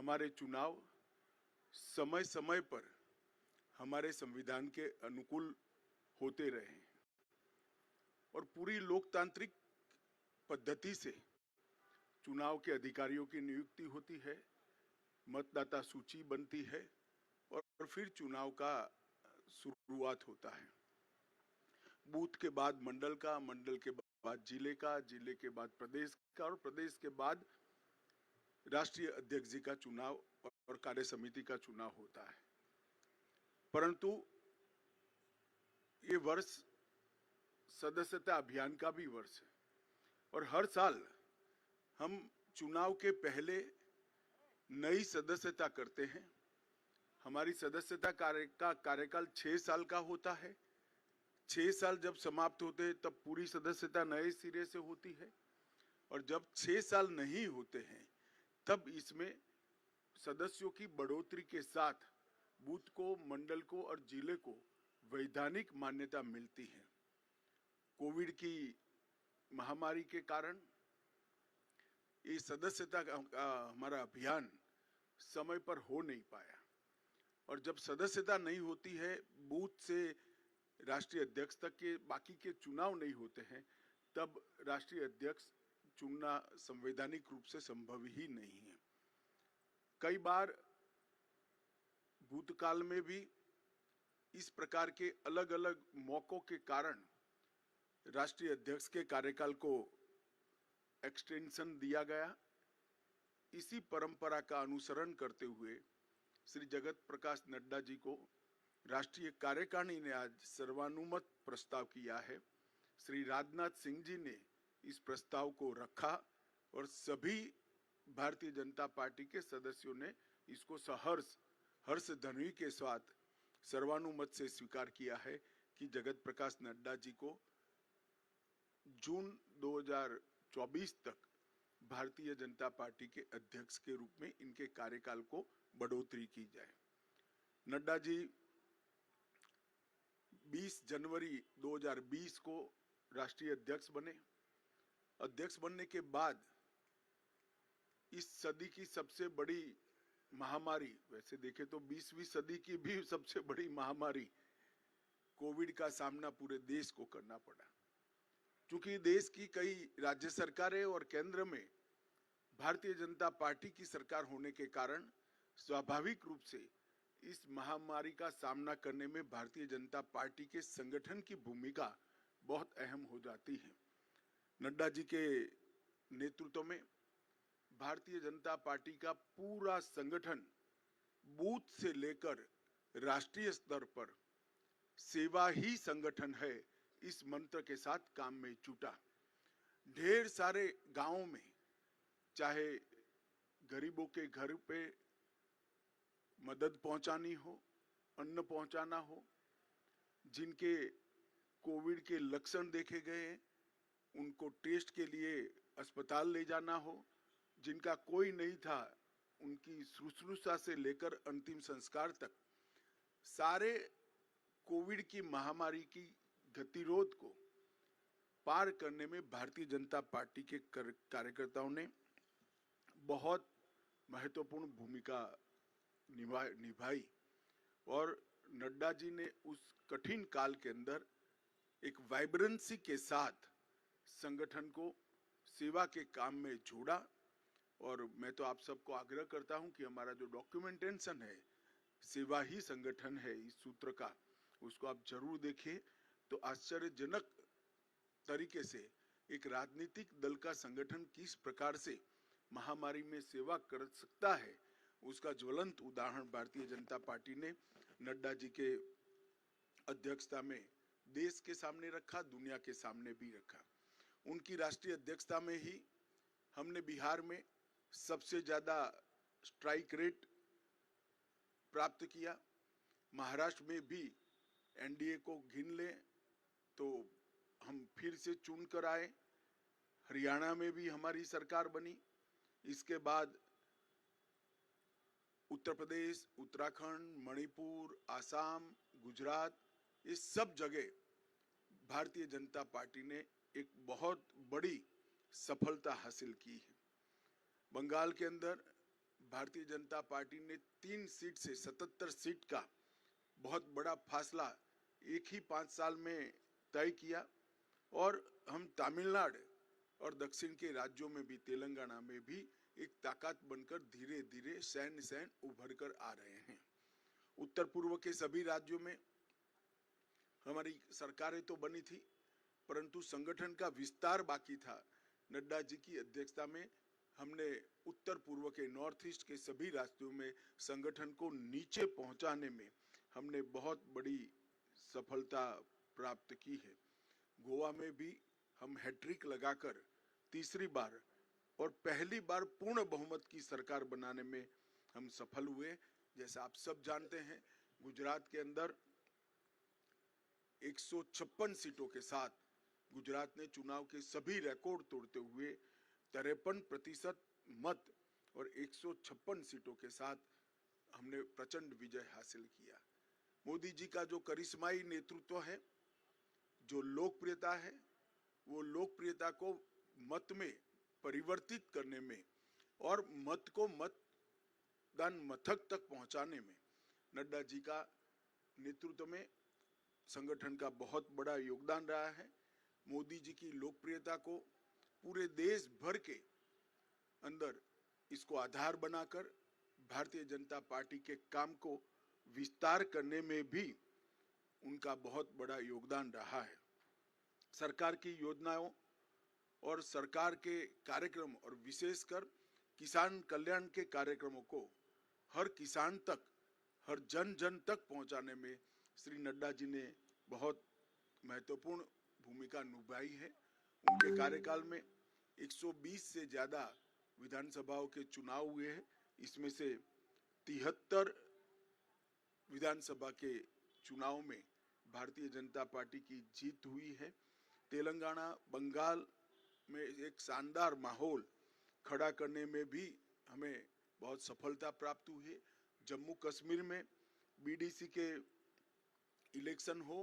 हमारे चुनाव समय समय पर हमारे संविधान के अनुकूल होते रहे और पूरी लोकतांत्रिक पद्धति से चुनाव के अधिकारियों की नियुक्ति होती है, मतदाता सूची बनती है और फिर चुनाव का शुरुआत होता है। बूथ के बाद मंडल का, मंडल के बाद जिले का, जिले के बाद प्रदेश का और प्रदेश के बाद राष्ट्रीय अध्यक्ष जी का चुनाव और कार्य समिति का चुनाव होता है। परंतु ये वर्ष सदस्यता अभियान का भी वर्ष है और हर साल हम चुनाव के पहले नई सदस्यता करते हैं। हमारी सदस्यता कार्यकाल 6 साल का होता है। 6 साल जब समाप्त होते हैं तब पूरी सदस्यता नए सिरे से होती है और जब 6 साल नहीं होते हैं तब इसमें सदस्यों की बढ़ोतरी के साथ बूथ को, मंडल को और जिले को वैधानिक मान्यता मिलती है। कोविड की महामारी के कारण ये सदस्यता का हमारा अभियान समय पर हो नहीं पाया और जब सदस्यता नहीं होती है, बूथ से राष्ट्रीय अध्यक्ष तक के बाकी के चुनाव नहीं होते हैं, तब राष्ट्रीय अध्यक्ष चुनना संवैधानिक रूप से संभव ही नहीं है। कई बार भूतकाल में भी इस प्रकार के अलग अलग मौकों के कारण राष्ट्रीय अध्यक्ष के कार्यकाल को एक्सटेंशन दिया गया। इसी परंपरा का अनुसरण करते हुए श्री जगत प्रकाश नड्डा जी को राष्ट्रीय कार्यकारिणी ने आज सर्वानुमत प्रस्ताव किया है। श्री राजनाथ सिंह जी ने इस प्रस्ताव को रखा और सभी भारतीय जनता पार्टी के सदस्यों ने इसको सहर्ष हर्ष ध्वनि के साथ सर्वानुमत से स्वीकार किया है कि जगत प्रकाश नड्डा जी को जून 2024 तक भारतीय जनता पार्टी के अध्यक्ष के रूप में इनके कार्यकाल को बढ़ोतरी की जाए। नड्डा जी 20 जनवरी 2020 को राष्ट्रीय अध्यक्ष बने। अध्यक्ष बनने के बाद इस सदी की सबसे बड़ी महामारी, वैसे देखें तो 20वीं सदी की भी सबसे बड़ी महामारी कोविड का सामना पूरे देश को करना पड़ा। क्योंकि देश की कई राज्य सरकारें और केंद्र में भारतीय जनता पार्टी की सरकार होने के कारण स्वाभाविक रूप से इस महामारी का सामना करने में भारतीय जनता पार्टी के संगठन की भूमिका बहुत अहम हो जाती है। नड्डा जी के नेतृत्व में भारतीय जनता पार्टी का पूरा संगठन बूथ से लेकर राष्ट्रीय स्तर पर सेवा ही संगठन है, इस मंत्र के साथ काम में जुटा। ढेर सारे गांवों में चाहे गरीबों के घर पे मदद पहुंचानी हो, अन्न पहुंचाना हो, जिनके कोविड के लक्षण देखे गए उनको टेस्ट के लिए अस्पताल ले जाना हो, जिनका कोई नहीं था उनकी शुश्रूषा से लेकर अंतिम संस्कार तक सारे कोविड की महामारी की गतिरोध को पार करने में भारतीय जनता पार्टी के कार्यकर्ताओं ने बहुत महत्वपूर्ण भूमिका निभाई और नड्डा जी ने उस कठिन काल के अंदर एक वाइब्रेंसी के साथ संगठन को सेवा के काम में जोड़ा। और मैं तो आप सबको आग्रह करता हूं कि हमारा जो डॉक्यूमेंटेशन है, सेवा ही संगठन है, इस सूत्र का, उसको आप जरूर देखिए। तो आश्चर्यजनक तरीके से एक राजनीतिक दल का संगठन किस प्रकार से महामारी में सेवा कर सकता है, उसका ज्वलंत उदाहरण भारतीय जनता पार्टी ने नड्डा जी के अध्यक्षता में देश के सामने रखा, दुनिया के सामने भी रखा। उनकी राष्ट्रीय अध्यक्षता में ही हमने बिहार में सबसे ज्यादा स्ट्राइक रेट प्राप्त किया। महाराष्ट्र में भी एनडीए को गिन ले तो हम फिर से चुन कर आए। हरियाणा में भी हमारी सरकार बनी। इसके बाद उत्तर प्रदेश, उत्तराखंड, मणिपुर, आसाम, गुजरात, ये सब जगह भारतीय जनता पार्टी ने एक बहुत बड़ी सफलता हासिल की है। बंगाल के अंदर भारतीय जनता पार्टी ने 3 सीट से 77 सीट का बहुत बड़ा फासला एक ही 5 साल में तय किया और हम तमिलनाडु और दक्षिण के राज्यों में भी, तेलंगाना में भी एक ताकत बनकर धीरे धीरे सैन्य उभर कर आ रहे हैं। उत्तर पूर्व के सभी राज्यों में हमारी सरकारें तो बनी थी, परंतु संगठन का विस्तार बाकी था। नड्डा जी की अध्यक्षता में हमने उत्तर पूर्व के, नॉर्थ ईस्ट के सभी राज्यों में संगठन को नीचे पहुंचाने में हमने बहुत बड़ी सफलता प्राप्त की है। गोवा में भी हम हैट्रिक लगाकर तीसरी बार और पहली बार पूर्ण बहुमत की सरकार बनाने में हम सफल हुए। जैसा आप सब जानते हैं, गुजरात के अंदर 156 सीटों के साथ गुजरात ने चुनाव के सभी रिकॉर्ड तोड़ते हुए 53% मत और 156 सीटों के साथ हमने प्रचंड विजय हासिल किया। मोदी जी का जो करिश्माई नेतृत्व है, जो लोकप्रियता है, वो लोकप्रियता को मत में परिवर्तित करने में और मत को मतदान मथक तक पहुंचाने में नड्डा जी का नेतृत्व में संगठन का बहुत बड़ा योगदान रहा है। मोदी जी की लोकप्रियता को पूरे देश भर के अंदर इसको आधार बनाकर भारतीय जनता पार्टी के काम को विस्तार करने में भी उनका बहुत बड़ा योगदान रहा है। सरकार की योजनाओं और सरकार के कार्यक्रम और विशेषकर किसान कल्याण के कार्यक्रमों को हर किसान तक, हर जन जन तक पहुंचाने में श्री नड्डा जी ने बहुत महत्वपूर्ण भूमिका निभाई है। उनके कार्यकाल में 120 से ज्यादा विधानसभाओं के चुनाव हुए हैं। इसमें से 73 विधानसभा के चुनाव में भारतीय जनता पार्टी की जीत हुई है। तेलंगाना, बंगाल में एक शानदार माहौल खड़ा करने में भी हमें बहुत सफलता प्राप्त हुई है। जम्मू कश्मीर में बीडीसी के इलेक्शन हो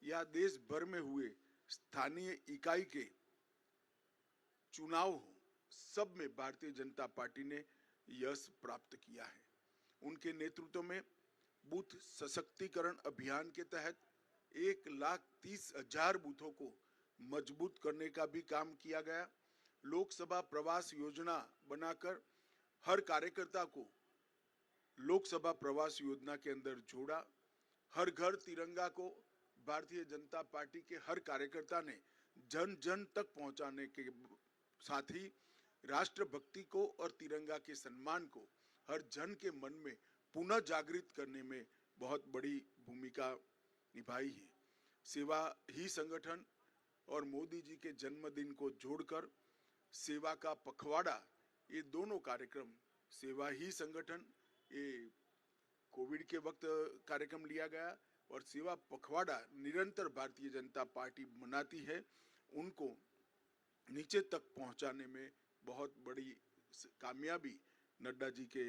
या देश भर में हुए स्थानीय इकाई के चुनाव हो, सब में भारतीय जनता पार्टी ने यश प्राप्त किया है। उनके नेतृत्व में बूथ सशक्तिकरण अभियान के तहत 1,30,000 बूथों को मजबूत करने का भी काम किया गया। लोकसभा प्रवास योजना बनाकर हर कार्यकर्ता को लोकसभा प्रवास योजना के अंदर जोड़ा। हर घर तिरंगा को भारतीय जनता पार्टी के हर कार्यकर्ता ने जन जन तक पहुंचाने के साथ ही राष्ट्रभक्ति को और तिरंगा के सम्मान को हर जन के मन में पुनः जागृत करने में बहुत बड़ी भूमिका निभाई है। सेवा ही संगठन और मोदी जी के जन्मदिन को जोड़कर सेवा का पखवाड़ा, ये दोनों कार्यक्रम, सेवा ही संगठन ये कोविड के वक्त कार्यक्रम लिया गया और सेवा पखवाड़ा निरंतर भारतीय जनता पार्टी मनाती है, उनको नीचे तक पहुंचाने में बहुत बड़ी कामयाबी नड्डा जी के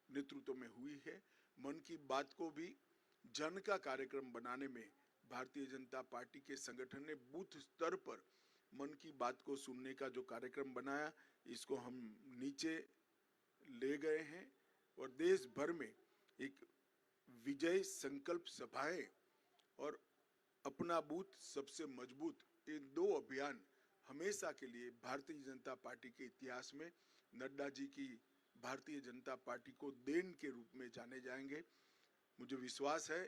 नेतृत्व में हुई है। मन की बात को भी जन का कार्यक्रम बनाने में भारतीय जनता पार्टी के संगठन ने बूथ स्तर पर मन की बात को सुनने का जो कार्यक्रम बनाया, इसको हम नीचे ले गए हैं और देश भर में एक विजय संकल्प सभाएं और अपना बूथ सबसे मजबूत, ये 2 अभियान हमेशा के लिए भारतीय जनता पार्टी के इतिहास में नड्डा जी की भारतीय जनता पार्टी को देन के रूप में जाने जाएंगे। मुझे विश्वास है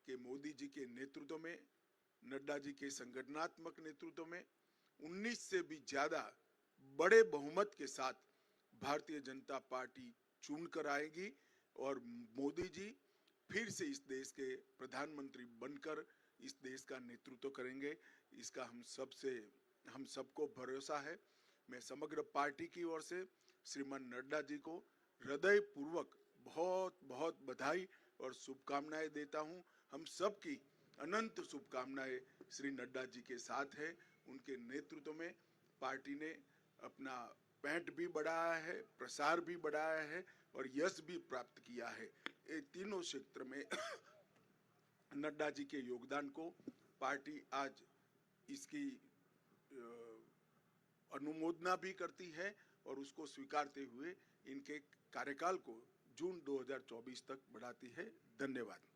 कि मोदी जी के नेतृत्व में, नड्डा जी के संगठनात्मक नेतृत्व में 19 से भी ज्यादा बड़े बहुमत के साथ भारतीय जनता पार्टी चुन कर आएगी और मोदी जी फिर से इस देश के प्रधानमंत्री बनकर इस देश का नेतृत्व करेंगे। इसका हम सबको भरोसा है। मैं समग्र पार्टी की ओर से श्रीमान नड्डा जी को हृदय पूर्वक बहुत बहुत बधाई और शुभकामनाएं देता हूं। हम सबकी अनंत शुभकामनाएं श्री नड्डा जी के साथ है। उनके नेतृत्व में पार्टी ने अपना पैठ भी बढ़ाया है, प्रसार भी बढ़ाया है और यश भी प्राप्त किया है। ये तीनों क्षेत्र में नड्डा जी के योगदान को पार्टी आज इसकी अनुमोदना भी करती है और उसको स्वीकारते हुए इनके कार्यकाल को जून 2024 तक बढ़ाती है। धन्यवाद।